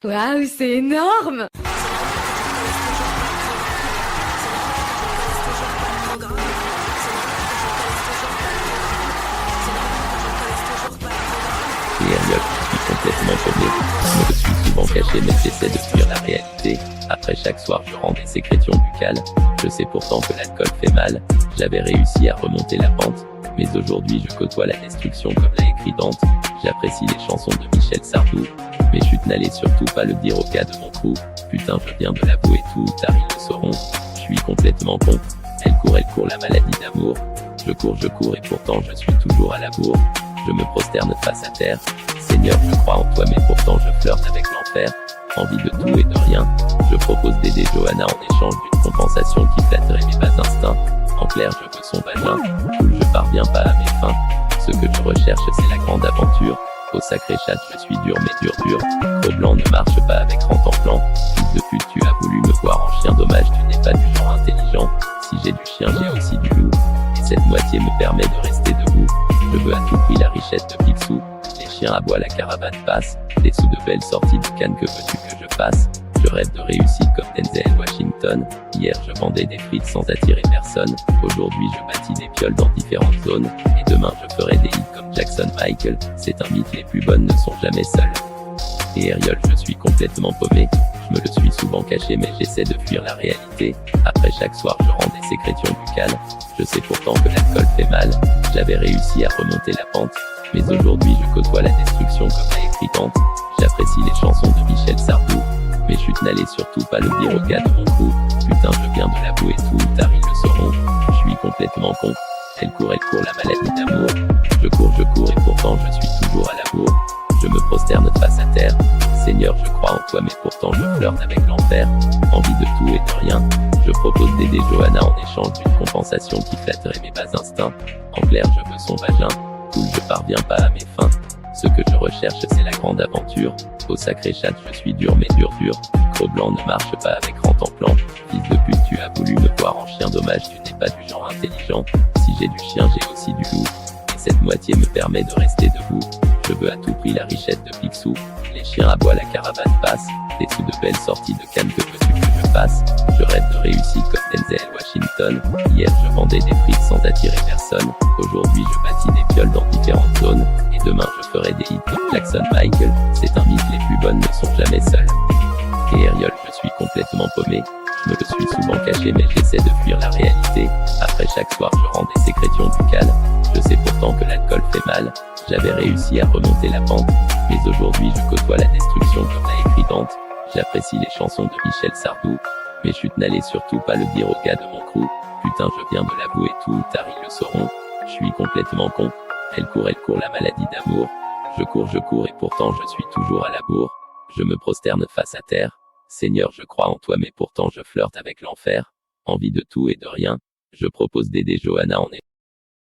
Waouh, c'est énorme! Et Ariel, je suis complètement paumé. Je me suis souvent caché mais j'essaie de fuir la réalité. Après chaque soir je rends des sécrétions buccales. Je sais pourtant que l'alcool fait mal. J'avais réussi à remonter la pente. Mais aujourd'hui je côtoie la destruction comme l'a écrit Dante. J'apprécie les chansons de Michel Sardou. Mes chutes n'allaient surtout pas le dire au cas de mon crew. Putain je viens de l'avouer tout tard ils le sauront. Je suis complètement con. Elle court la maladie d'amour. Je cours et pourtant je suis toujours à la bourre. Je me prosterne face à terre. Seigneur, je crois en toi, mais pourtant je flirte avec l'enfer. Envie de tout et de rien. Je propose d'aider Johanna en échange d'une compensation qui flatterait mes bas instincts. En clair, je veux son vagin. Cool, je parviens pas à mes fins. Ce que je recherche, c'est la grande aventure. Au sacré chat, je suis dur mais dur. Trop blanc ne marche pas avec rente en plan. Fils de pute, tu as voulu me voir en chien, dommage, tu n'es pas du genre intelligent. Si j'ai du chien, j'ai aussi du loup. Et cette moitié me permet de rester debout. Je veux à tout prix la richette de Picsou. Les chiens aboient, la caravane passe. Des sous de belles sorties de Cannes, que veux-tu que je fasse? Je rêve de réussite comme Denzel Washington. Hier je vendais des frites sans attirer personne. Aujourd'hui je bâtis des pioles dans différentes zones. Et demain je ferai des hits comme Jackson Michael. C'est un mythe, les plus bonnes ne sont jamais seules. Et Ariel, je suis complètement paumé. Je me le suis souvent caché mais j'essaie de fuir la réalité. Après chaque soir je rends des sécrétions buccales. Je sais pourtant que l'alcool fait mal. J'avais réussi à remonter la pente. Mais aujourd'hui je côtoie la destruction comme l'a écrit Dante. J'apprécie les chansons de Michel Sardou. Mes chutes n'allaient surtout pas le dire au gars de mon crew. Putain je viens de l'avouer tout tard ils le sauront. Je suis complètement con. Elle court la maladie d'amour. Je cours et pourtant je suis toujours à la bourre. Je me prosterne face à terre. Seigneur, je crois en toi mais pourtant je flirte avec l'enfer. Envie de tout et de rien. Je propose d'aider Johanna en échange d'une compensation qui flatterait mes bas instincts. En clair, je veux son vagin. Cool, je parviens pas à mes fins. Ce que je recherche, c'est la grande aventure. Au sacré chat, je suis dur mais dur. Gros blanc ne marche pas avec rente en plan. Fils de pute, tu as voulu me voir en chien, dommage, tu n'es pas du genre intelligent. Si j'ai du chien, j'ai aussi du loup. Et cette moitié me permet de rester debout. Je veux à tout prix la richette de Picsou. Les chiens aboient, la caravane passe. Des sous de belles sorties de Cannes, que veux-tu que je fasse? Je rêve de réussite comme Denzel Washington. Hier je vendais des frites sans attirer personne. Aujourd'hui je bâtis des pioles dans différentes zones. Et demain je ferai des hits comme Jackson Michael. C'est un mythe, les plus bonnes ne sont jamais seules. Et Ariel, je suis complètement paumé. Je me le suis souvent caché mais j'essaie de fuir la réalité. Après chaque soir je rends des sécrétions buccales. Je sais pourtant que l'alcool fait mal. J'avais réussi à remonter la pente. Mais aujourd'hui je côtoie la destruction comme l'a écrit Dante. J'apprécie les chansons de Michel Sardou. Mes chutes n'allaient surtout pas le dire au gars de mon crew. Putain je viens de l'avouer tout tard ils le sauront. Je suis complètement con. Elle court la maladie d'amour. Je cours et pourtant je suis toujours à la bourre. Je me prosterne face à terre. Seigneur, je crois en toi mais pourtant je flirte avec l'enfer. Envie de tout et de rien. Je propose d'aider Johanna en